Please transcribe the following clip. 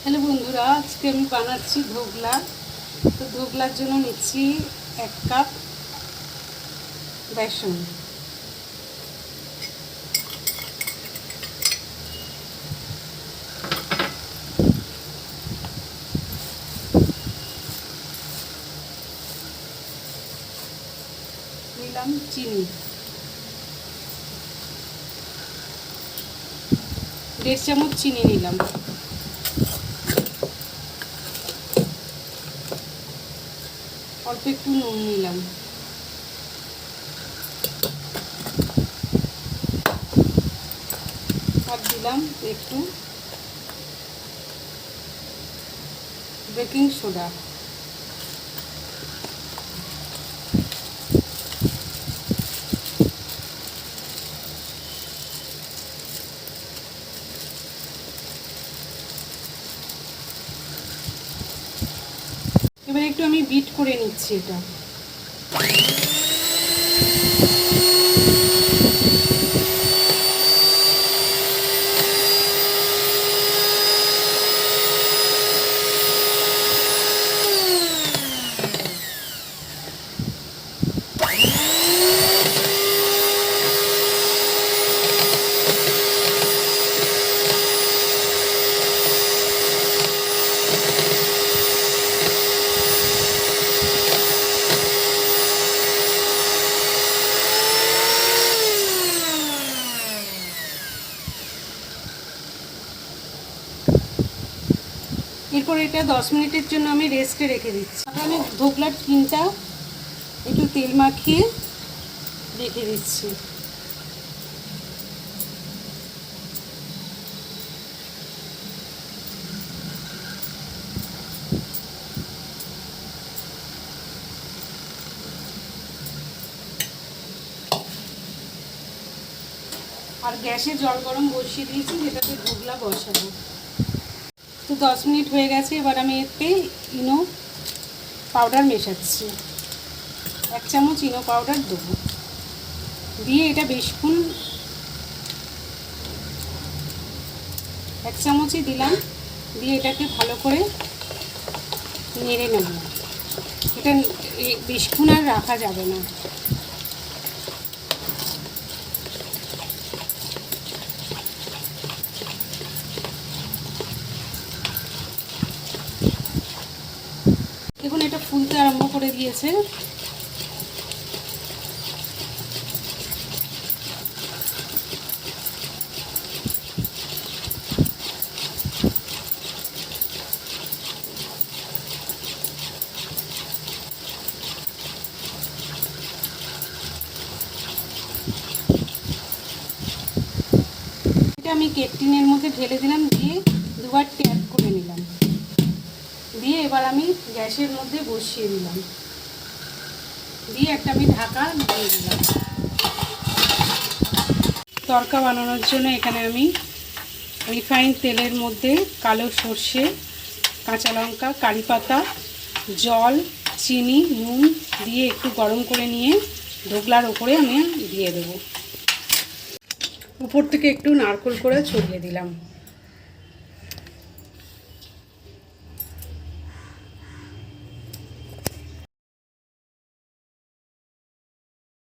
Hello বন্ধুরা, আজকে আমি বানাচ্ছি ধোকলা। তো ধোকলার জন্য নিচ্ছি 1 কাপ বেসন, নিলাম চিনি 1.5 চামচ চিনি নিলাম, অল্প একটু নুন নিলাম, আর দিলাম একটু বেকিং সোডা। এবার একটু আমি বিট করে নিচ্ছি এটা। এরপর এটা 10 মিনিটের জন্য আমি রেস্টে রেখে দিচ্ছি। আমি ধোকলার টিনটা একটু তেল মাখিয়ে রেখে দিচ্ছি। আর গ্যাসে জল গরম বসিয়ে দিয়েছি, যেটাতে ধোকলা বসাবো। তো 10 মিনিট হয়ে গেছে। এবার আমি এতে ইনো পাউডার মেশাচ্ছি, 1 চামচ ইনো পাউডার দেবো, দিয়ে এটা বেশক্ষণ 1 চামচই দিলাম, দিয়ে এটাকে ভালো করে নেড়ে নেব। এটা বেশক্ষণ আর রাখা যাবে না। দেখুন এটা ফুলতে আরম্ভ করে দিয়েছে। এটা আমি কেক টিনের মধ্যে ঢেলে দিলাম, দিয়ে দুবার ট্যাপ করে নিলাম, দিয়ে এবার আমি গ্যাসের মধ্যে বসিয়ে দিলাম, দিয়ে একটা আমি ঢাকা দিয়ে দিলাম। তড়কা বানানোর জন্য এখানে আমি রিফাইন তেলের মধ্যে কালো সর্ষে, কাঁচা লঙ্কা, কারি পাতা, জল, চিনি, নুন দিয়ে একটু গরম করে নিয়ে ধোকলার ওপরে আমি দিয়ে দেবো। উপর থেকে একটু নারকেল করে ছড়িয়ে দিলাম।